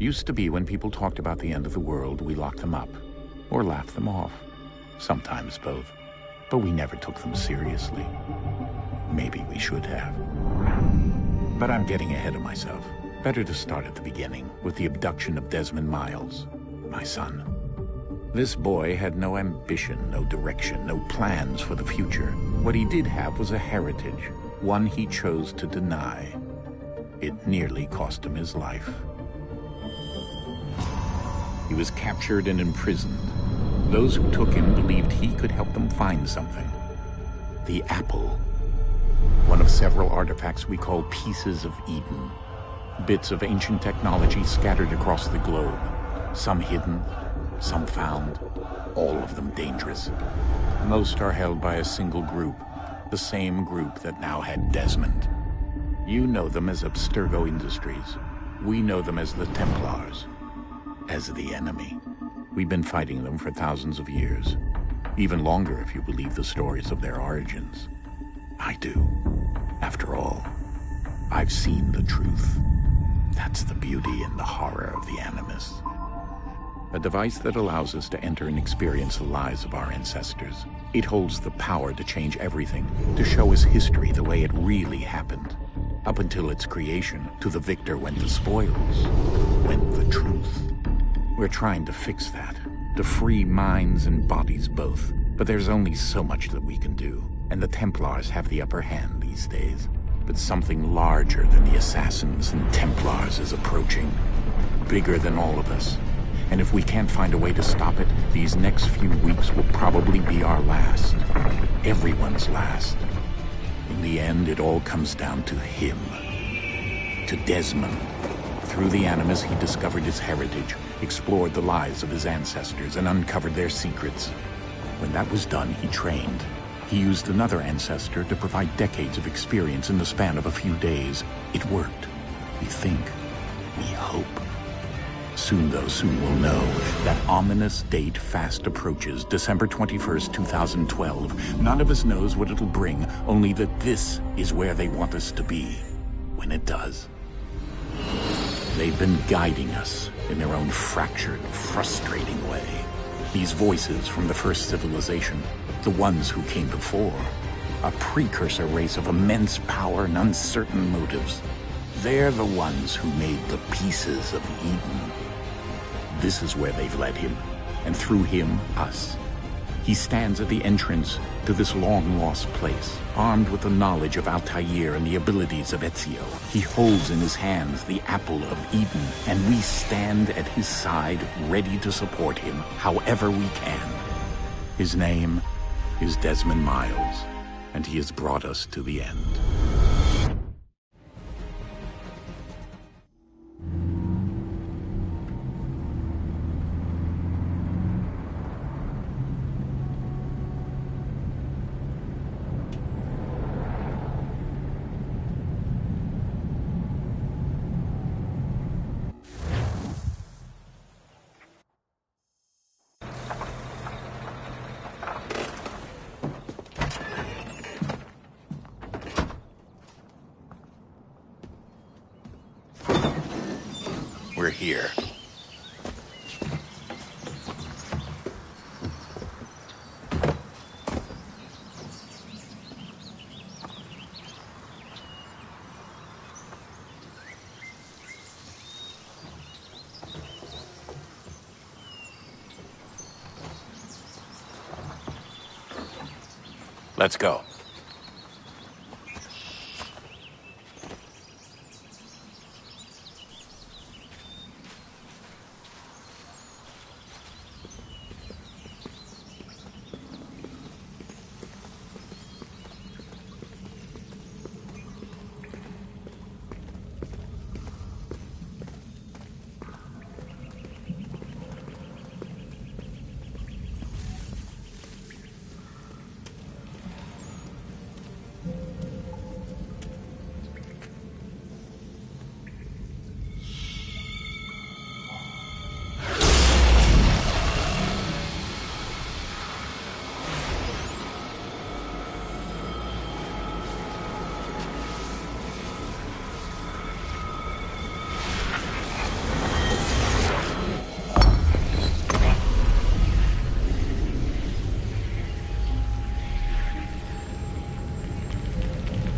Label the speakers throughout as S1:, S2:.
S1: Used to be when people talked about the end of the world, we locked them up. Or laughed them off. Sometimes both. But we never took them seriously. Maybe we should have. But I'm getting ahead of myself. Better to start at the beginning, with the abduction of Desmond Miles, my son. This boy had no ambition, no direction, no plans for the future. What he did have was a heritage, one he chose to deny. It nearly cost him his life. He was captured and imprisoned. Those who took him believed he could help them find something. The apple. One of several artifacts we call pieces of Eden. Bits of ancient technology scattered across the globe. Some hidden, some found, all of them dangerous. Most are held by a single group, the same group that now had Desmond. You know them as Abstergo Industries. We know them as the Templars, as the enemy. We've been fighting them for thousands of years, even longer if you believe the stories of their origins. I do. After all, I've seen the truth. That's the beauty and the horror of the Animus. A device that allows us to enter and experience the lives of our ancestors. It holds the power to change everything, to show us history the way it really happened. Up until its creation, to the victor went the spoils, went the truth. We're trying to fix that, to free minds and bodies both. But there's only so much that we can do, and the Templars have the upper hand these days. But something larger than the Assassins and Templars is approaching, bigger than all of us. And if we can't find a way to stop it, these next few weeks will probably be our last. Everyone's last. In the end, it all comes down to him. To Desmond. Through the Animus, he discovered his heritage, explored the lives of his ancestors, and uncovered their secrets. When that was done, he trained. He used another ancestor to provide decades of experience in the span of a few days. It worked. We think. We hope. Soon, though, soon we'll know. That ominous date fast approaches, December 21st, 2012. None of us knows what it'll bring, only that this is where they want us to be, when it does. They've been guiding us in their own fractured, frustrating way. These voices from the first civilization, the ones who came before, a precursor race of immense power and uncertain motives. They're the ones who made the pieces of Eden. This is where they've led him, and through him, us. He stands at the entrance to this long-lost place, armed with the knowledge of Altair and the abilities of Ezio. He holds in his hands the apple of Eden, and we stand at his side, ready to support him however we can. His name is Desmond Miles, and he has brought us to the end. We're here. Let's go.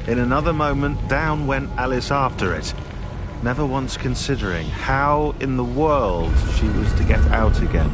S2: In another moment, down went Alice after it, never once considering how in the world she was to get out again.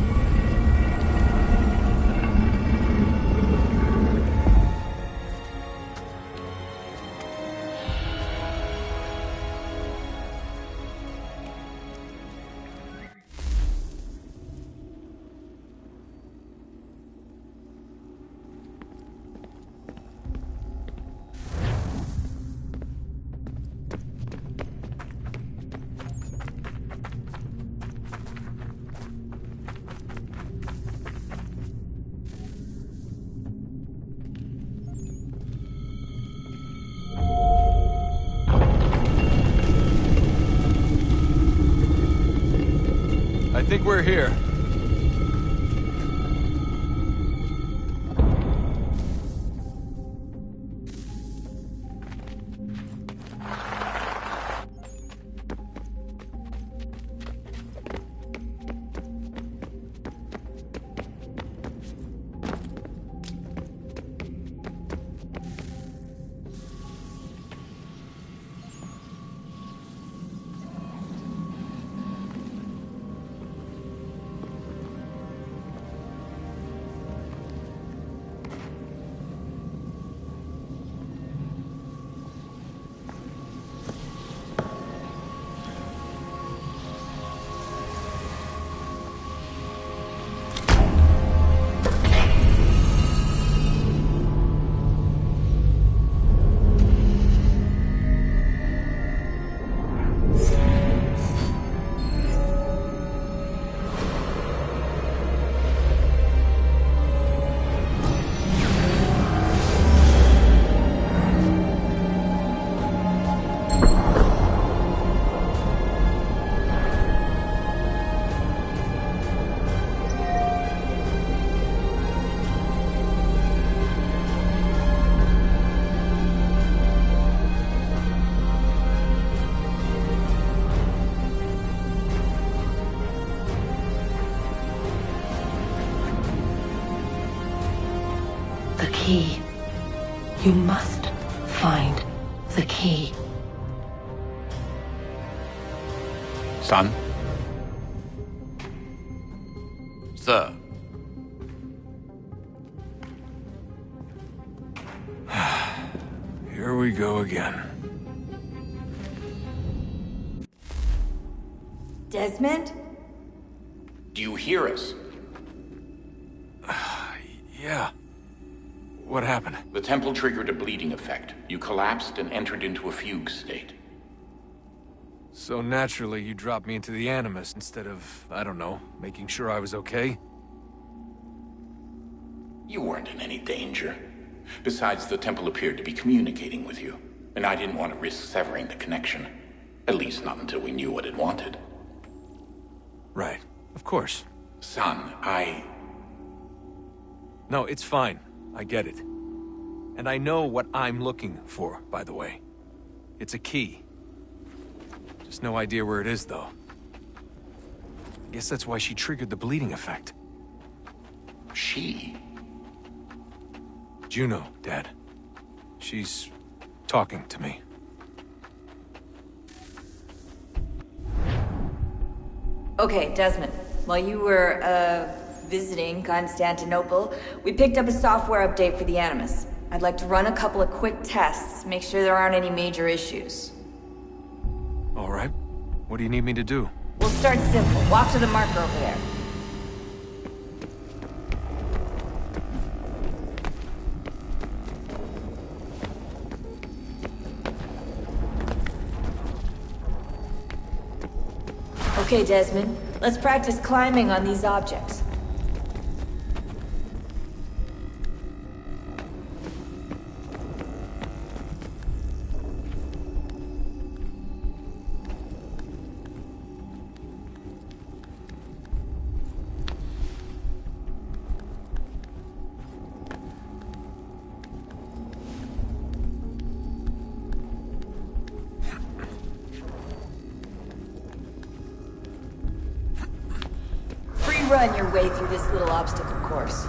S3: I think we're here.
S4: The key. You must find the key.
S1: Son?
S5: Sir.
S3: Here we go again.
S6: Desmond?
S1: Do you hear us?
S3: Yeah. What happened?
S1: The temple triggered a bleeding effect. You collapsed and entered into a fugue state.
S3: So naturally, you dropped me into the Animus instead of, I don't know, making sure I was okay?
S1: You weren't in any danger. Besides, the temple appeared to be communicating with you, and I didn't want to risk severing the connection. At least not until we knew what it wanted.
S3: Right. Of course.
S1: Son,
S3: No, it's fine. I get it. And I know what I'm looking for, by the way. It's a key. Just no idea where it is, though. I guess that's why she triggered the bleeding effect.
S1: She?
S3: Juno, Dad. She's talking to me.
S6: Okay, Desmond. While you were, visiting Constantinople, we picked up a software update for the Animus. I'd like to run a couple of quick tests, make sure there aren't any major issues.
S3: All right. What do you need me to do?
S6: We'll start simple. Walk to the marker over there. Okay, Desmond. Let's practice climbing on these objects. Run your way through this little obstacle course.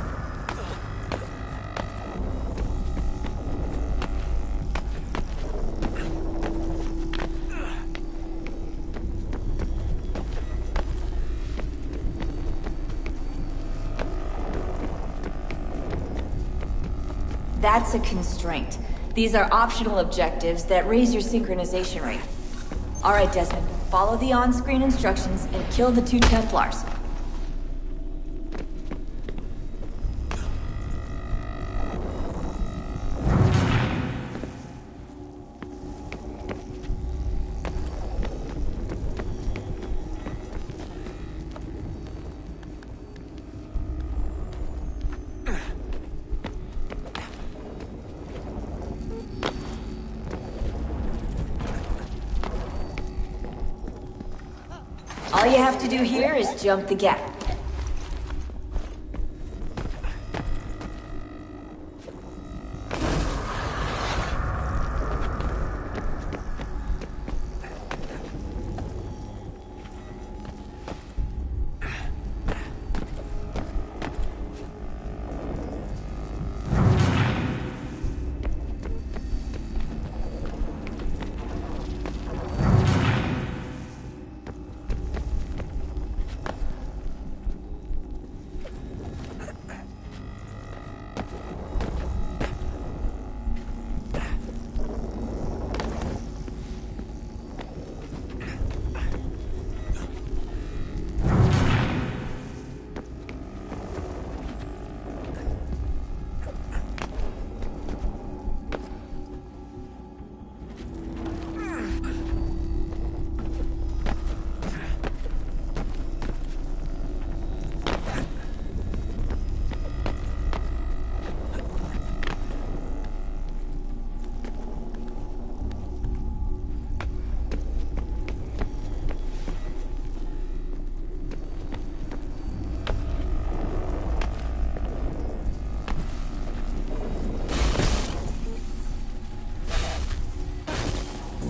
S6: That's a constraint. These are optional objectives that raise your synchronization rate. Alright, Desmond. Follow the on-screen instructions and kill the 2 Templars. All you have to do here is jump the gap.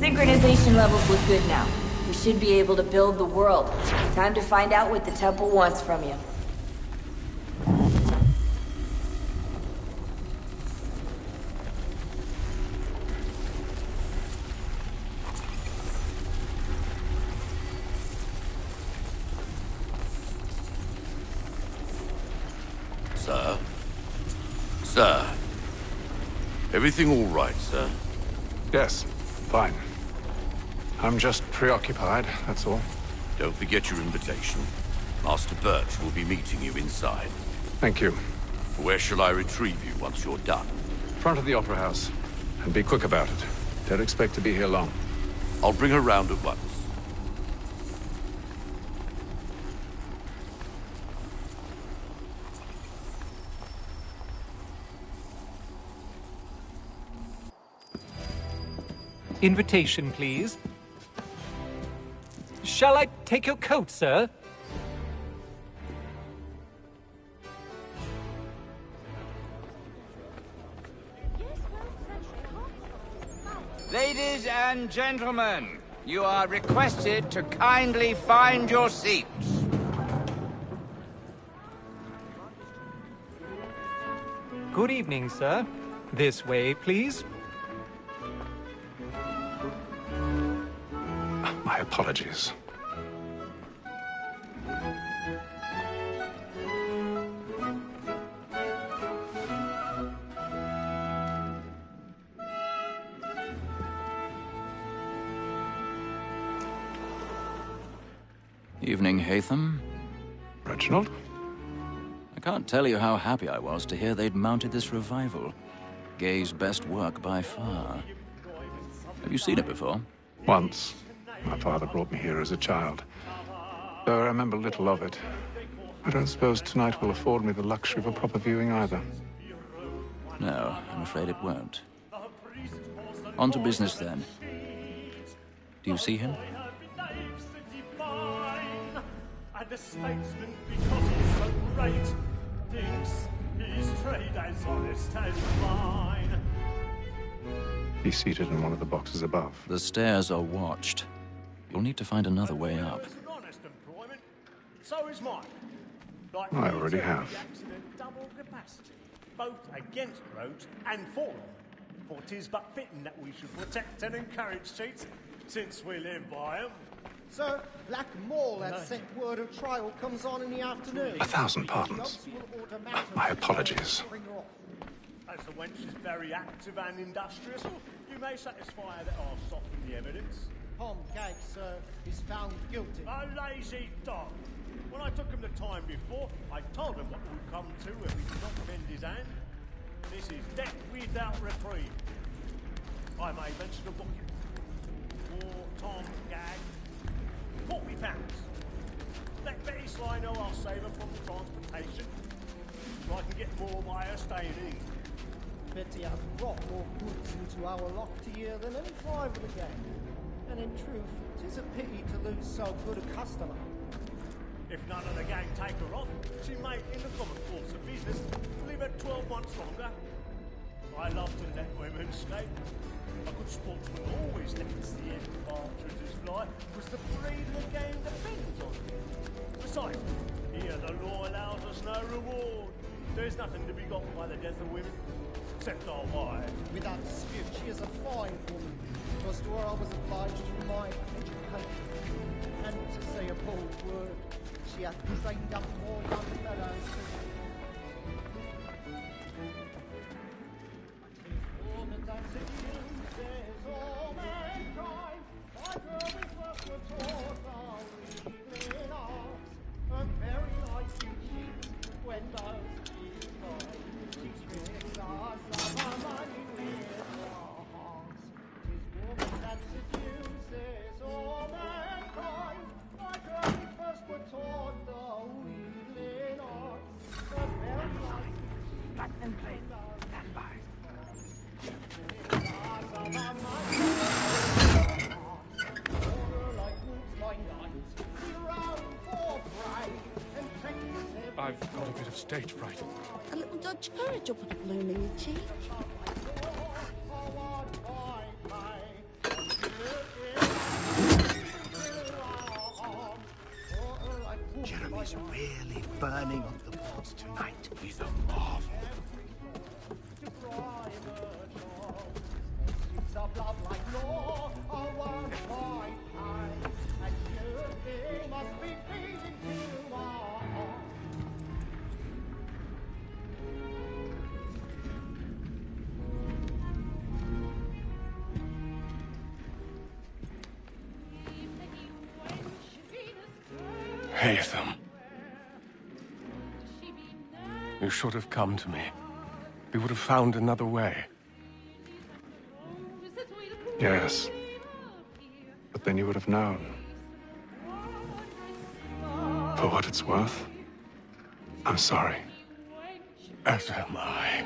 S6: Synchronization levels look good now. We should be able to build the world. Time to find out what the temple wants from you.
S5: Sir? Sir? Everything all right, sir?
S7: Yes, fine. I'm just preoccupied, that's all.
S5: Don't forget your invitation. Master Birch will be meeting you inside.
S7: Thank you.
S5: Where shall I retrieve you once you're done?
S7: Front of the Opera House. And be quick about it. Don't expect to be here long.
S5: I'll bring her round at once.
S8: Invitation, please. Shall I take your coat, sir?
S9: Ladies and gentlemen, you are requested to kindly find your seats.
S8: Good evening, sir. This way, please.
S7: My apologies.
S10: Evening, Haytham.
S7: Reginald?
S10: I can't tell you how happy I was to hear they'd mounted this revival. Gay's best work by far. Have you seen it before?
S7: Once. My father brought me here as a child. Though I remember little of it. I don't suppose tonight will afford me the luxury of a proper viewing either.
S10: No, I'm afraid it won't. On to business, then. Do you see him?
S11: The statesman, because he's so great, thinks his trade as honest as mine.
S7: He's seated in one of the boxes above.
S10: The stairs are watched. You'll need to find another way up.
S11: So is mine. Like
S7: I already have.
S11: Double capacity, both against roads and for them. For 'tis but fitting that we should protect and encourage cheats, since we live by them.
S12: Sir, Black Mall has sent word of trial comes on in the afternoon.
S7: 1,000 pardons. My apologies.
S11: As the wench is very active and industrious, you may satisfy her that I'll soften the evidence.
S12: Tom Gag, sir, is found guilty.
S11: A lazy dog. When I took him the time before, I told him what would come to if he did not bend his hand. This is death without reprieve. I may mention a booking. For Tom Gag, £40. Let Betty Sly know I'll save her from the transportation, so I can get more by her staying in.
S12: Betty has brought more goods into our locked year than any five of the gang. And in truth, 'tis a pity to lose so good a customer.
S11: If none of the gang take her off, she may, in the common course of business, leave her 12 months longer. I love to let women escape. A good sportsman always lets the end partridges fly, because the breed of the game depends on it. Besides, here the law allows us no reward. There's nothing to be got by the death of women, except our wives.
S12: Without dispute, she is a fine woman. Because to her I was obliged to my education. And to say a bold word, she hath trained up more young fellows.
S7: I've got a bit of stage fright.
S13: A little Dutch courage will put a bloom in your cheek.
S14: Jeremy's really burning on the boards tonight. He's a marvel.
S7: Haytham. You should have come to me. We would have found another way. Yes. But then you would have known. For what it's worth, I'm sorry. As am I.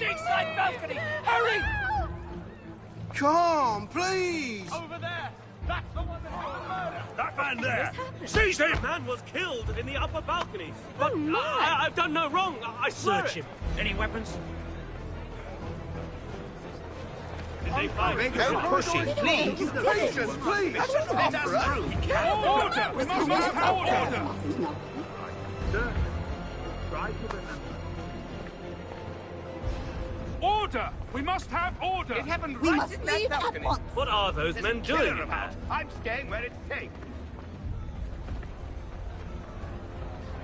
S9: Inside balcony! Hurry!
S14: Come, please!
S9: Over there! That's the one that had the murder!
S15: That man there! Seize him! The man was killed in the upper balcony. But I've done no wrong. I swear
S9: Search him. Any weapons?
S15: Did they find
S14: Don't push it, please! Patience, please!
S9: Let us through!
S15: Order! We must have order!
S11: Sir, try to remember.
S15: Order! We must have order!
S9: It happened
S13: We
S9: right
S13: must
S9: in
S13: leave
S9: that
S13: at
S9: balcony.
S13: once.
S15: What are those
S9: There's
S15: men
S9: a killer
S15: doing?
S9: about. I'm staying where it's safe.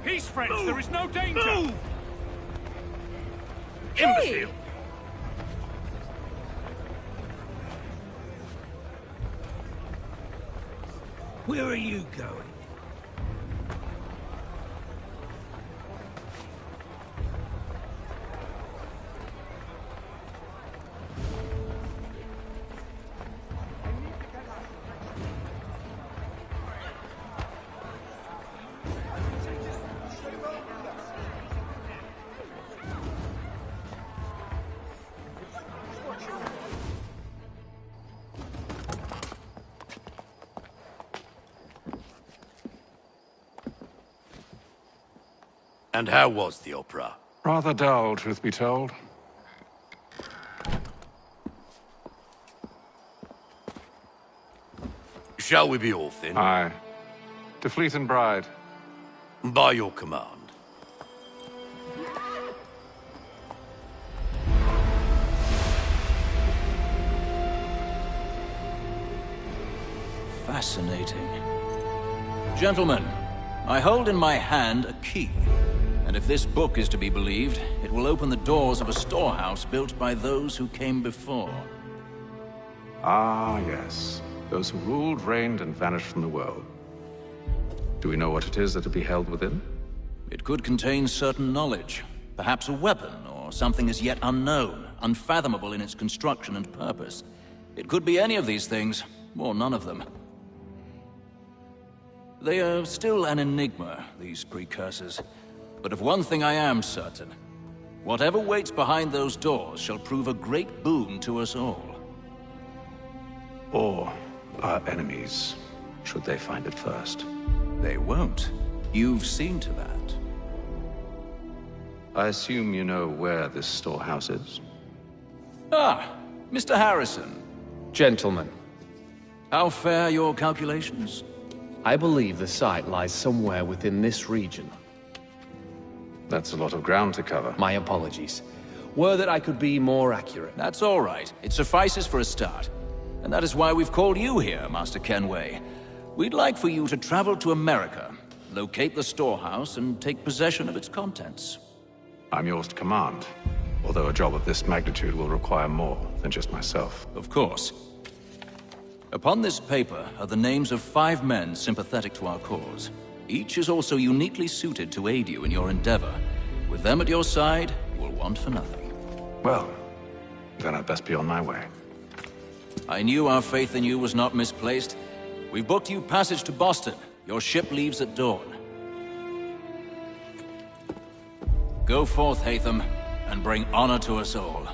S15: Peace, friends! There is no danger!
S9: Move!
S15: Imbecile!
S9: Where are you going?
S5: And how was the opera?
S7: Rather dull, truth be told.
S5: Shall we be off then?
S7: Aye. To Fleet and Bride.
S5: By your command.
S10: Fascinating. Gentlemen, I hold in my hand a key. And if this book is to be believed, it will open the doors of a storehouse built by those who came before.
S7: Ah, yes. Those who ruled, reigned, and vanished from the world. Do we know what it is that will be held within?
S10: It could contain certain knowledge. Perhaps a weapon, or something as yet unknown, unfathomable in its construction and purpose. It could be any of these things, or none of them. They are still an enigma, these precursors. But of one thing I am certain. Whatever waits behind those doors shall prove a great boon to us all.
S7: Or our enemies, should they find it first.
S10: They won't. You've seen to that.
S7: I assume you know where this storehouse is?
S10: Ah, Mr. Harrison.
S16: Gentlemen.
S10: How fare your calculations?
S16: I believe the site lies somewhere within this region.
S7: That's a lot of ground to cover.
S16: My apologies. Were that I could be more accurate.
S10: That's all right. It suffices for a start. And that is why we've called you here, Master Kenway. We'd like for you to travel to America, locate the storehouse, and take possession of its contents.
S7: I'm yours to command, although a job of this magnitude will require more than just myself.
S10: Of course. Upon this paper are the names of 5 men sympathetic to our cause. Each is also uniquely suited to aid you in your endeavor. With them at your side, you will want for nothing.
S7: Well, then I'd best be on my way.
S10: I knew our faith in you was not misplaced. We've booked you passage to Boston. Your ship leaves at dawn. Go forth, Hatham, and bring honor to us all.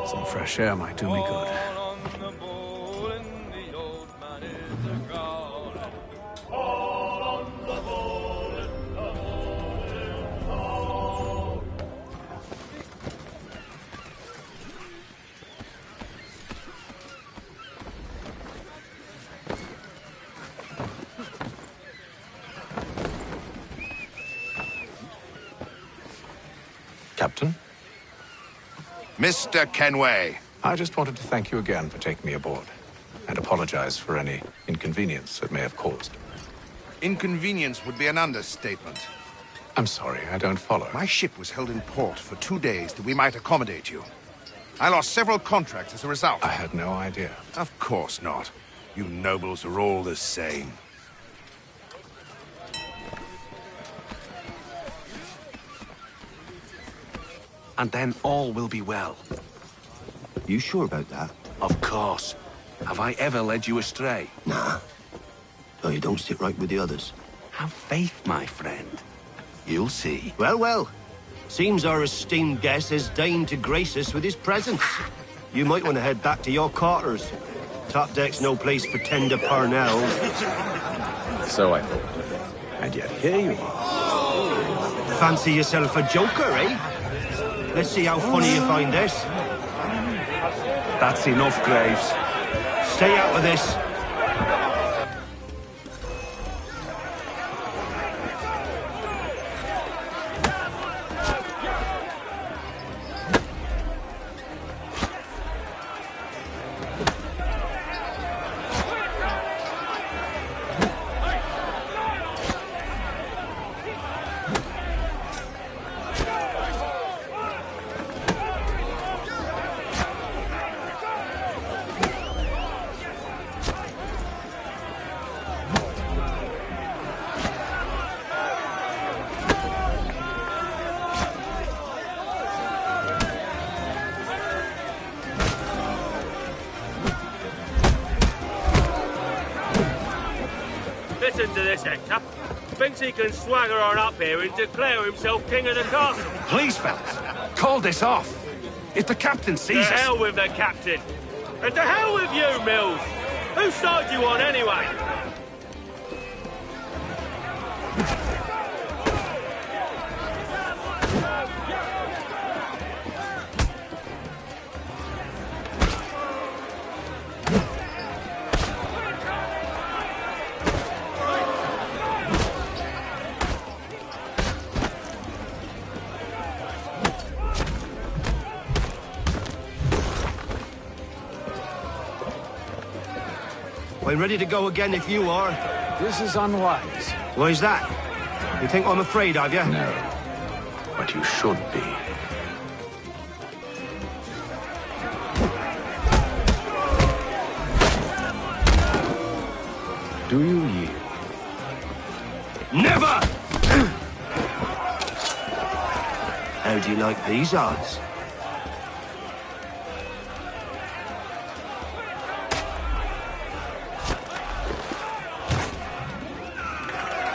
S7: Some fresh air might do me good. Captain?
S14: Mr. Kenway.
S7: I just wanted to thank you again for taking me aboard, and apologize for any inconvenience it may have caused.
S14: Inconvenience would be an understatement.
S7: I'm sorry, I don't follow.
S14: My ship was held in port for 2 days that we might accommodate you. I lost several contracts as a result.
S7: I had no idea.
S14: Of course not. You nobles are all the same.
S17: And then all will be well.
S18: You sure about that?
S17: Of course. Have I ever led you astray?
S18: Nah. Oh, you don't sit right with the others.
S17: Have faith, my friend. You'll see.
S18: Well, well. Seems our esteemed guest has deigned to grace us with his presence. You might want to head back to your quarters. Top deck's no place for tender parnells.
S7: So I thought. And yet here you are.
S18: Fancy yourself a joker, eh? Let's see how funny you find this.
S17: That's enough, Graves.
S18: Stay out of this.
S15: Listen to this, Hector. Thinks he can swagger on up here and declare himself king of the castle.
S14: Please, fellas, call this off. If the captain sees
S15: To
S14: us...
S15: hell with the captain. And to hell with you, Mills. Whose side you on, anyway?
S18: I'm ready to go again if you are.
S14: This is unwise.
S18: Why's that? You think I'm afraid of you?
S14: No, but you should be. Do you yield?
S18: Never! How do you like these odds?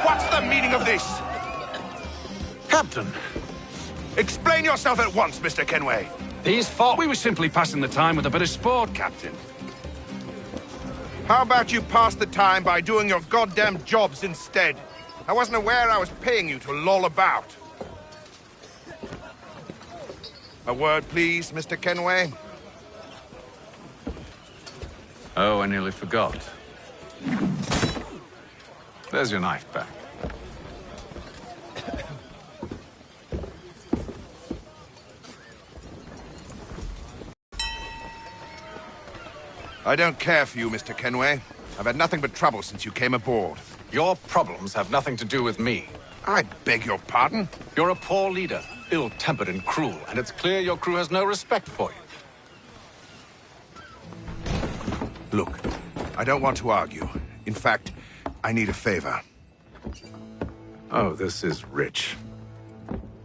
S17: What's the meaning of this?
S14: Captain!
S17: Explain yourself at once, Mr. Kenway.
S14: These fought. We were simply passing the time with a bit of sport, Captain.
S17: How about you pass the time by doing your goddamn jobs instead? I wasn't aware I was paying you to loll about. A word, please, Mr. Kenway.
S7: Oh, I nearly forgot. There's your knife back.
S17: I don't care for you, Mr. Kenway. I've had nothing but trouble since you came aboard.
S7: Your problems have nothing to do with me.
S17: I beg your pardon?
S7: You're a poor leader, ill-tempered and cruel, and it's clear your crew has no respect for you.
S17: Look, I don't want to argue. In fact, I need a favor.
S7: Oh, this is rich.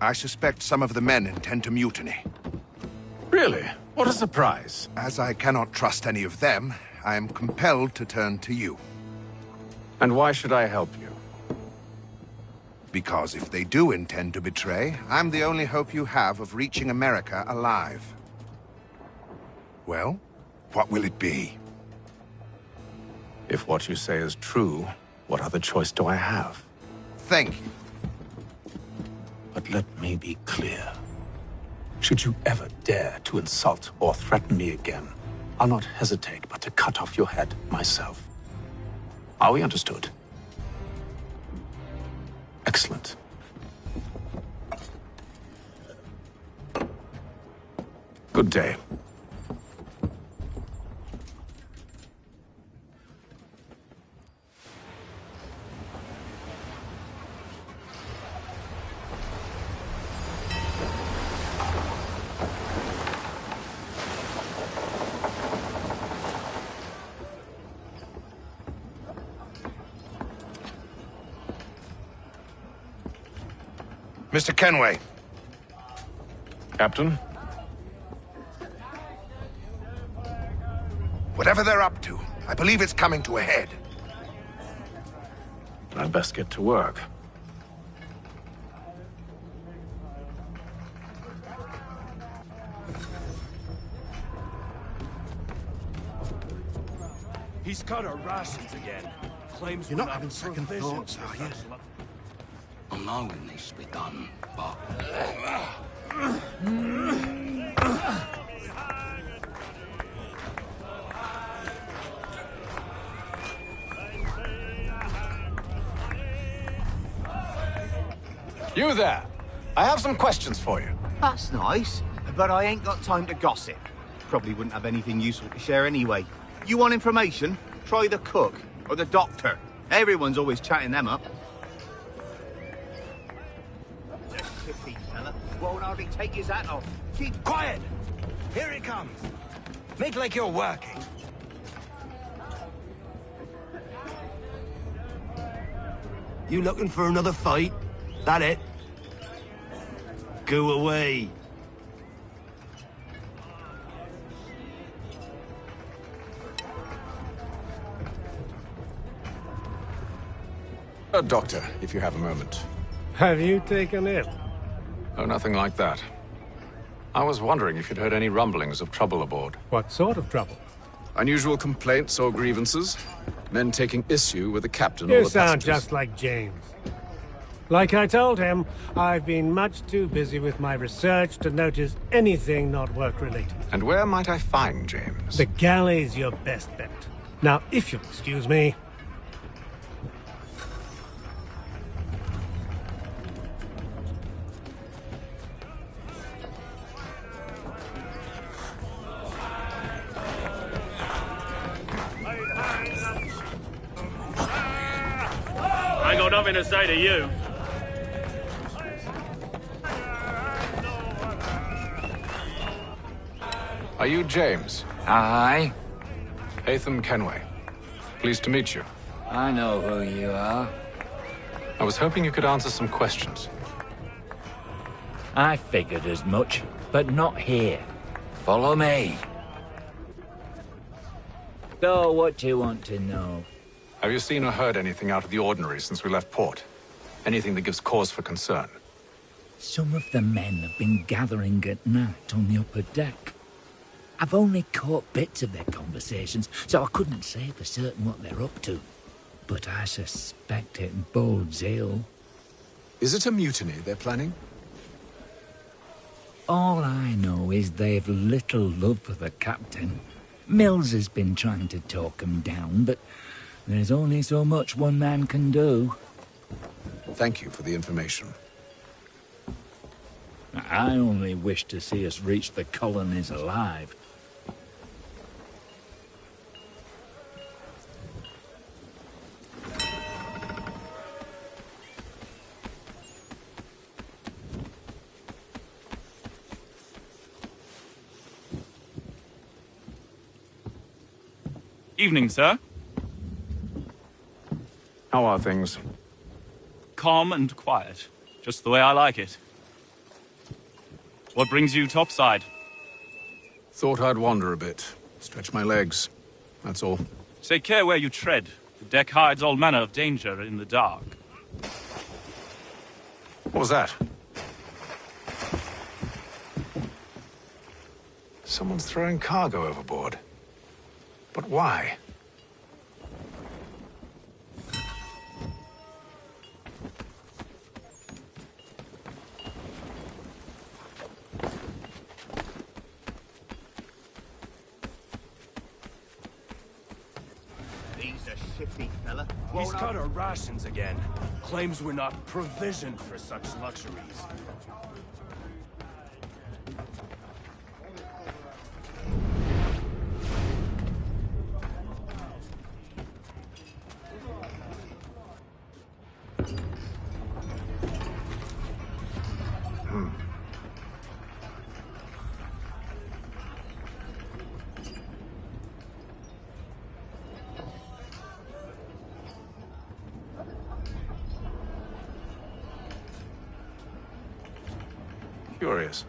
S17: I suspect some of the men intend to mutiny.
S7: Really? What a surprise.
S17: As I cannot trust any of them, I am compelled to turn to you.
S7: And why should I help you?
S17: Because if they do intend to betray, I'm the only hope you have of reaching America alive. Well, what will it be?
S7: If what you say is true, what other choice do I have?
S17: Thank you.
S7: But let me be clear. Should you ever dare to insult or threaten me again, I'll not hesitate but to cut off your head myself. Are we understood? Excellent. Good day.
S17: Mr. Kenway.
S7: Captain?
S17: Whatever they're up to, I believe it's coming to a head.
S7: I'd best get to work.
S9: He's cut our rations again. Claims
S14: You're
S9: we're
S14: not having second
S9: provisions
S14: thoughts,
S9: for
S14: are you?
S9: such luck.
S17: I know it needs to be done, but...
S7: You there! I have some questions for you.
S19: That's nice, but I ain't got time to gossip. Probably wouldn't have anything useful to share anyway. You want information? Try the cook or the doctor. Everyone's always chatting them up. This tippy fella won't hardly take his hat off. Keep
S14: Quiet! Here he comes. Make like you're working.
S18: You looking for another fight? That it? Go away.
S7: Doctor, if you have a moment.
S11: Have you taken it?
S7: Oh, nothing like that. I was wondering if you'd heard any rumblings of trouble aboard.
S11: What sort of trouble?
S7: Unusual complaints or grievances? Men taking issue with the captain or
S11: You
S7: the
S11: sound
S7: passengers?
S11: just like James. Like I told him, I've been much too busy with my research to notice anything not work-related.
S7: And where might I find James?
S11: The galley's your best bet. Now, if you'll excuse me...
S15: I ain't got nothing to say to you.
S7: Are you James?
S20: Aye.
S7: Hatham Kenway. Pleased to meet you.
S20: I know who you are.
S7: I was hoping you could answer some questions.
S20: I figured as much, but not here. Follow me. So, what do you want to know?
S7: Have you seen or heard anything out of the ordinary since we left port? Anything that gives cause for concern?
S20: Some of the men have been gathering at night on the upper deck. I've only caught bits of their conversations, so I couldn't say for certain what they're up to. But I suspect it bodes ill.
S7: Is it a mutiny they're planning?
S20: All I know is they've little love for the captain. Mills has been trying to talk him down, but there's only so much one man can do.
S7: Thank you for the information.
S20: I only wish to see us reach the colonies alive.
S21: Evening, sir.
S7: How are things?
S21: Calm and quiet. Just the way I like it. What brings you topside?
S7: Thought I'd wander a bit. Stretch my legs. That's all.
S21: Take care where you tread. The deck hides all manner of danger in the dark.
S7: What was that? Someone's throwing cargo overboard. But why?
S19: He's a shifty fella.
S15: He's cut our rations again. Claims we're not provisioned for such luxuries.
S7: Curious.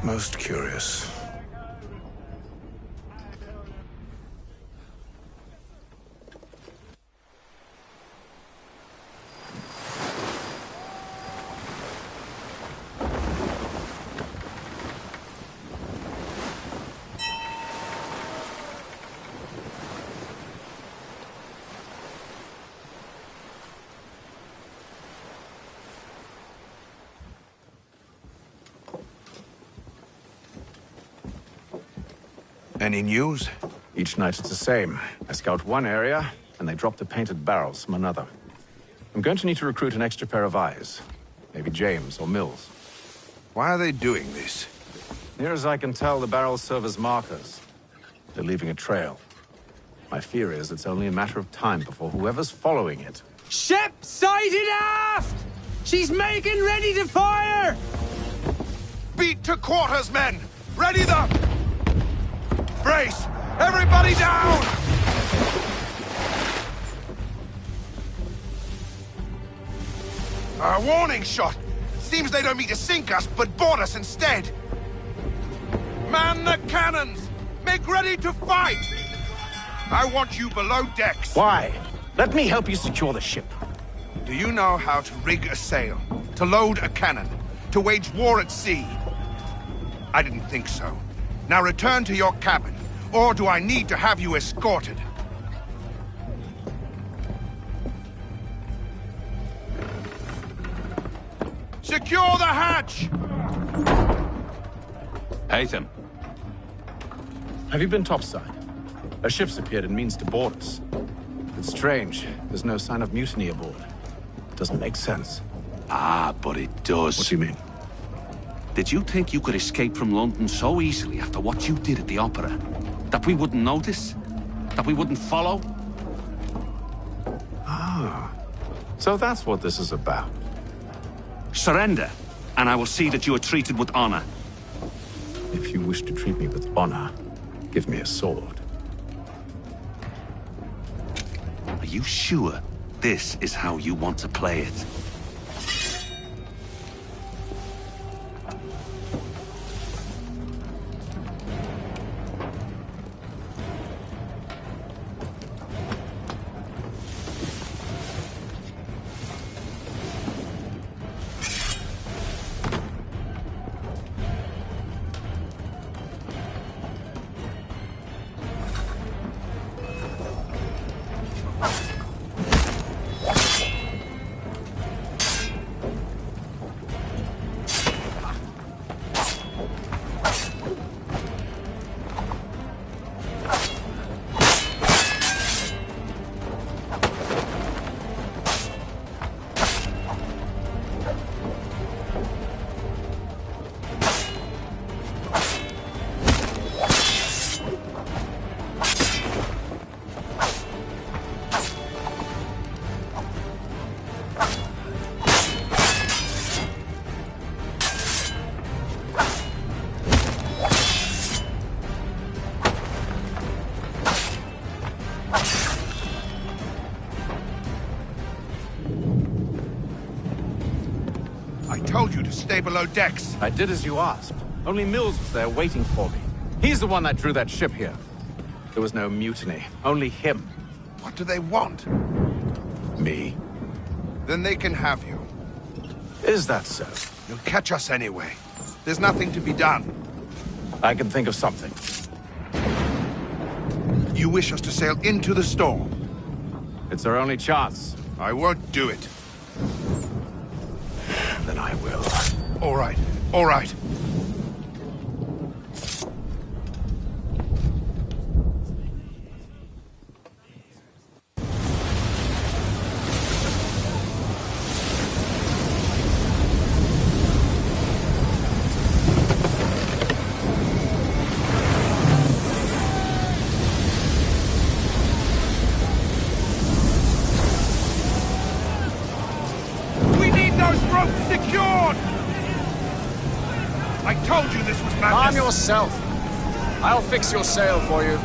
S7: Most curious.
S17: Any news?
S7: Each night it's the same. I scout one area, and they drop the painted barrels from another. I'm going to need to recruit an extra pair of eyes. Maybe James or Mills.
S17: Why are they doing this?
S7: Near as I can tell, the barrels serve as markers. They're leaving a trail. My fear is it's only a matter of time before whoever's following it...
S22: Ship sighted aft! She's making ready to fire!
S17: Beat to quarters, men! Ready them! Brace! Everybody down! A warning shot! Seems they don't mean to sink us, but board us 'Man the cannons! Make ready to fight! I want you below decks.
S7: Why? Let me help you secure the ship.
S17: Do you know how to rig a sail? To load a cannon? To wage war at sea? I didn't think so. Now return to your cabin, or do I need to have you escorted? Secure the hatch!
S5: Haytham.
S7: Have you been topside? A ship's appeared and means to board us. It's strange. There's no sign of mutiny aboard. Doesn't make sense.
S5: Ah, but it does.
S7: What do you mean?
S5: Did you think you could escape from London so easily after what you did at the opera? That we wouldn't notice? That we wouldn't follow?
S7: Ah. So that's what this is about.
S5: Surrender, and I will see that you are treated with honor.
S7: If you wish to treat me with honor, give me a sword.
S5: Are you sure this is how you want to play it?
S17: Stay below decks.
S7: I did as you asked. Only Mills was there waiting for me. He's the one that drew that ship here. There was no mutiny. Only him.
S17: What do they want?
S7: Me.
S17: Then they can have you.
S7: Is that so?
S17: You'll catch us anyway. There's nothing to be done.
S7: I can think of something.
S17: You wish us to sail into the storm?
S7: It's our only chance.
S17: I won't do it.
S7: Then I will.
S17: All right. All right.
S16: Calm yourself. I'll fix your sail for you.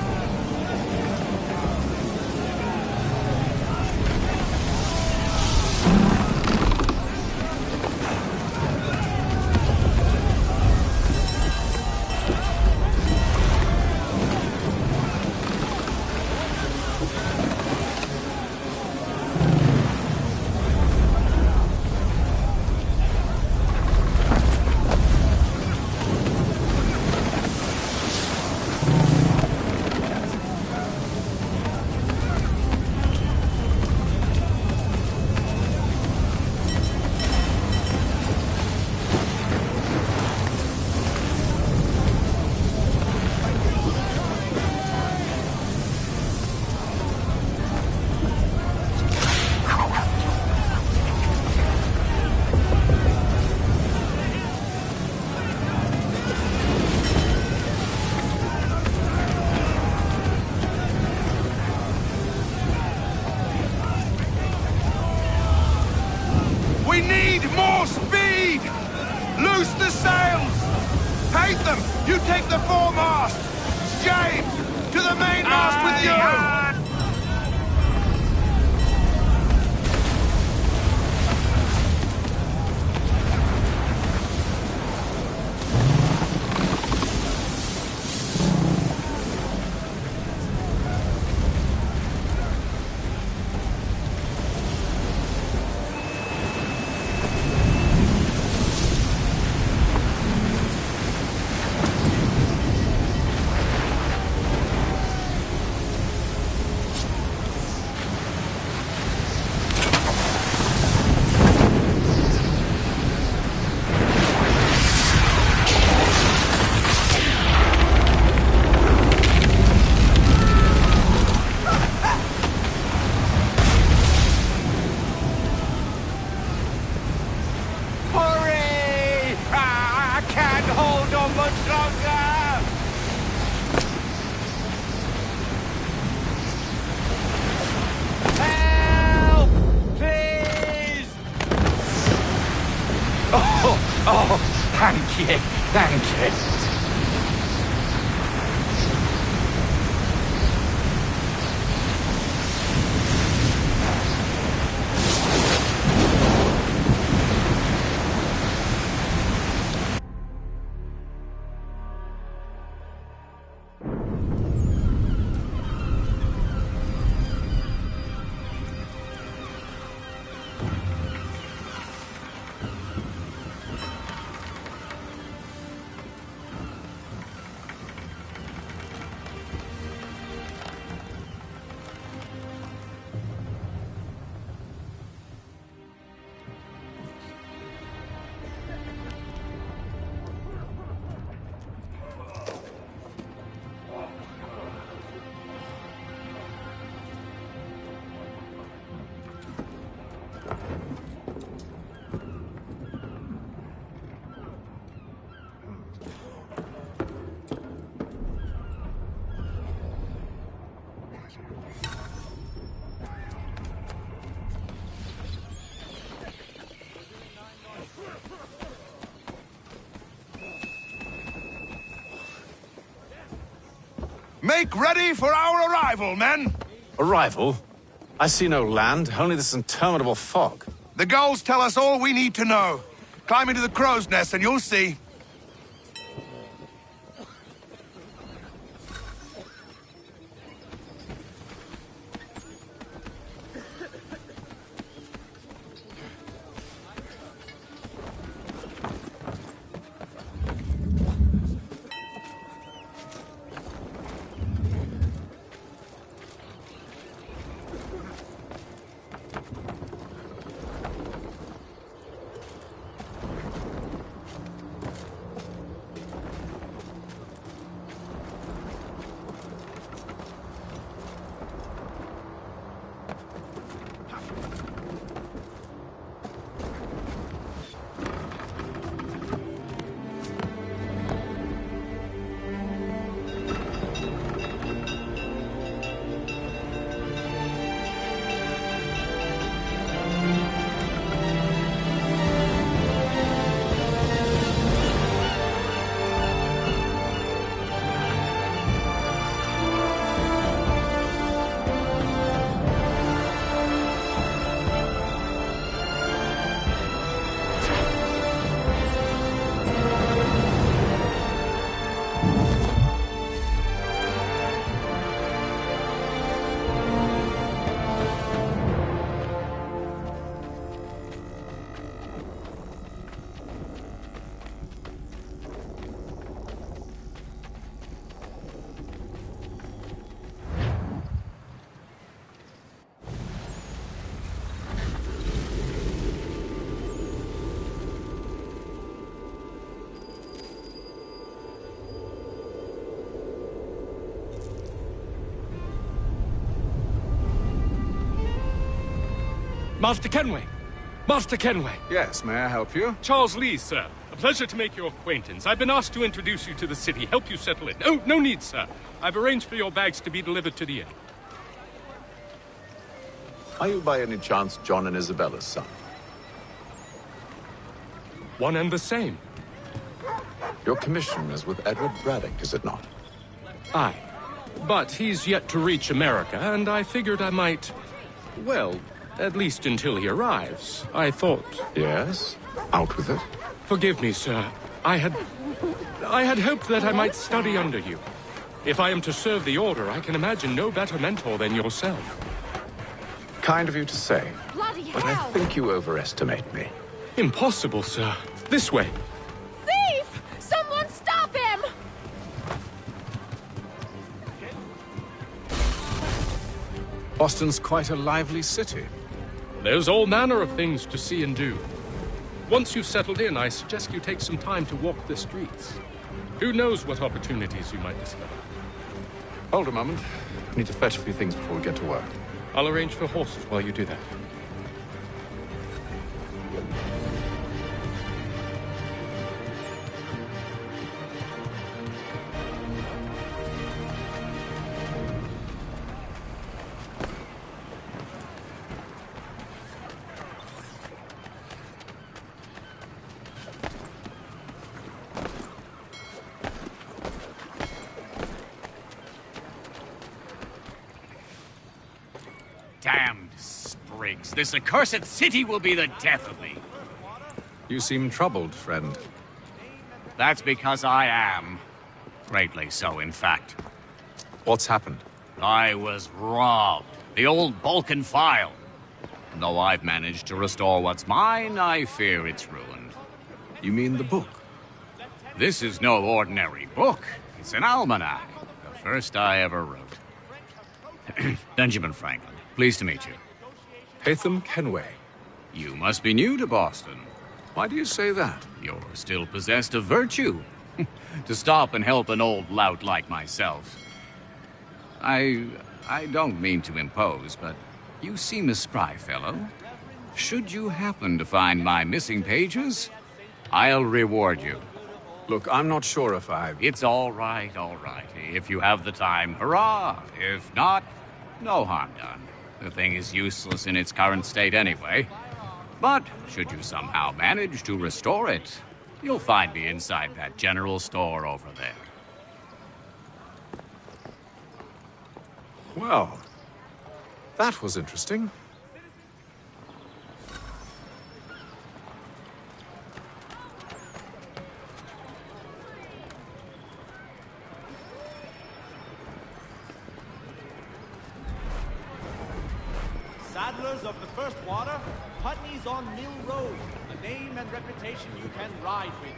S16: We need more speed! Loose the sails! Haytham, you take the foremast! James, to the mainmast with you!
S2: you. Thank you.
S17: Make ready for our arrival, men!
S7: Arrival? I see no land, only this interminable fog.
S17: The gulls tell us all we need to know. Climb into the crow's nest and you'll see.
S15: Master Kenway! Master Kenway!
S7: Yes, may I help you?
S15: Charles Lee, sir. A pleasure to make your acquaintance. I've been asked to introduce you to the city, help you settle in. Oh, no need, sir. I've arranged for your bags to be delivered to the inn.
S7: Are you by any chance John and Isabella's son?
S15: One and the same.
S7: Your commission is with Edward Braddock, is it not?
S15: Aye. But he's yet to reach America, and I figured I might... well, at least until he arrives. I thought...
S7: Yes? Out with it.
S15: Forgive me, sir. I had hoped that I might study under you. If I am to serve the Order, I can imagine no better mentor than yourself.
S7: Kind of you to say.
S13: Bloody
S7: but
S13: hell!
S7: I think you overestimate me.
S15: Impossible, sir. This way.
S13: Thief! Someone stop him!
S7: Boston's quite a lively city.
S15: There's all manner of things to see and do. Once you've settled in, I suggest you take some time to walk the streets. Who knows what opportunities you might discover.
S7: Hold a moment. I need to fetch a few things before we get to work.
S15: I'll arrange for horses while you do that.
S1: Damned sprigs. This accursed city will be the death of me.
S3: You seem troubled, friend.
S1: That's because I am. Greatly so, in fact.
S3: What's happened?
S1: I was robbed. The old Balkan file. And though I've managed to restore what's mine, I fear it's ruined.
S3: You mean the book?
S1: This is no ordinary book. It's an almanac. The first I ever wrote. Benjamin Franklin, pleased to meet you.
S3: Hatham Kenway.
S1: You must be new to Boston.
S3: Why do you say that?
S1: You're still possessed of virtue. To stop and help an old lout like myself. I don't mean to impose, but you seem a spry fellow. Should you happen to find my missing pages, I'll reward you.
S3: Look, I'm not sure if
S1: It's all right, all right. If you have the time, hurrah! If not, no harm done. The thing is useless in its current state anyway. But should you somehow manage to restore it, you'll find me inside that general store over there.
S3: Well, that was interesting.
S4: Saddlers of the First Water, Putney's on Mill Road, a name and reputation you can ride with.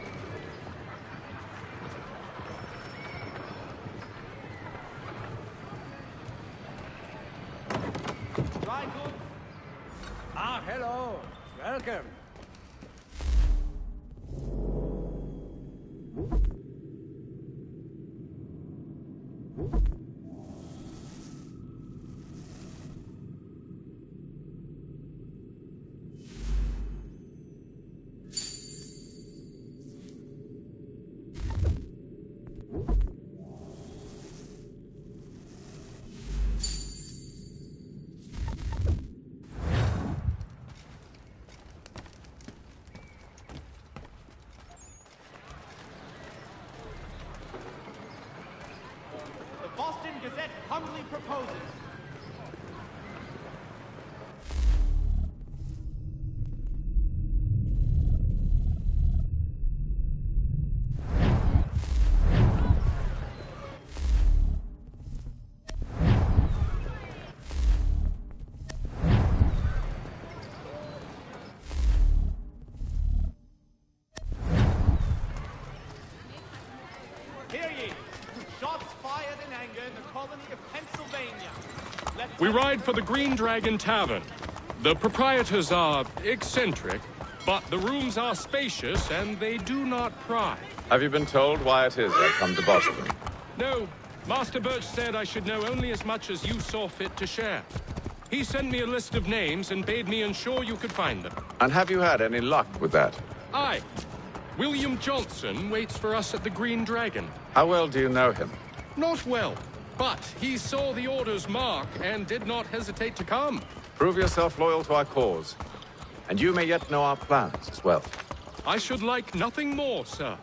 S4: Dry goods.
S22: Ah, hello. Welcome.
S4: Boston Gazette humbly proposes. Hear ye! Shots fired in anger in the colony of Pennsylvania.
S15: We ride for the Green Dragon Tavern. The proprietors are eccentric, but the rooms are spacious and they do not pry.
S3: Have you been told why it is I come to Boston?
S15: No, Master Birch said I should know only as much as you saw fit to share. He sent me a list of names and bade me ensure you could find them.
S3: And have you had any luck with that?
S15: Aye. William Johnson waits for us at the Green Dragon.
S3: How well do you know him?
S15: Not well, but he saw the order's mark and did not hesitate to come.
S3: Prove yourself loyal to our cause, and you may yet know our plans as well.
S15: I should like nothing more, sir.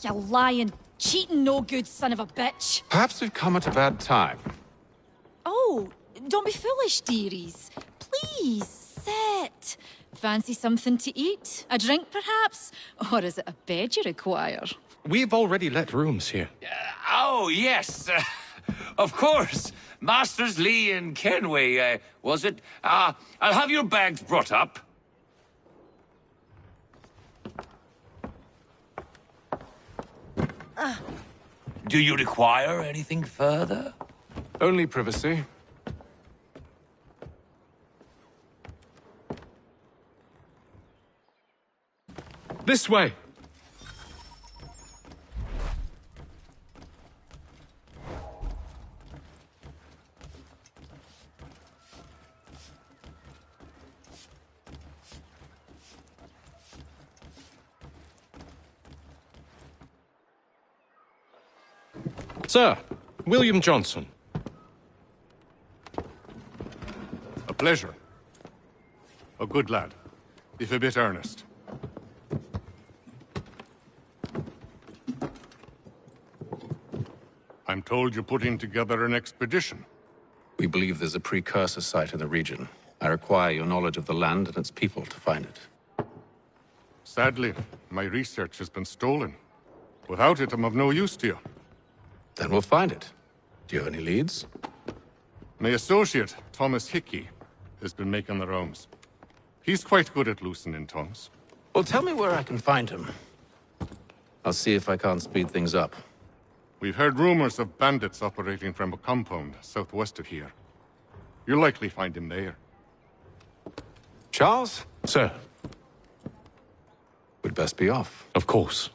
S13: You lying, cheating, no good son of a bitch.
S3: Perhaps we've come at a bad time.
S13: Oh, don't be foolish, dearies. Please, sit. Fancy something to eat? A drink, perhaps? Or is it a bed you require?
S15: We've already let rooms here.
S9: Oh, yes.
S6: of course. Masters Lee and Kenway, was it? I'll have your bags brought up. Do you require anything further?
S3: Only privacy.
S15: This way! Sir, William Johnson.
S8: A pleasure. A good lad, if a bit earnest. I'm told you're putting together an expedition.
S7: We believe there's a precursor site in the region. I require your knowledge of the land and its people to find it.
S8: Sadly, my research has been stolen. Without it, I'm of no use to you.
S7: Then we'll find it. Do you have any leads?
S8: My associate, Thomas Hickey, has been making the rounds. He's quite good at loosening tongues.
S7: Well, tell me where I can find him. I'll see if I can't speed things up.
S8: We've heard rumors of bandits operating from a compound southwest of here. You'll likely find him there.
S7: Charles?
S15: Sir.
S7: We'd best be off.
S15: Of course.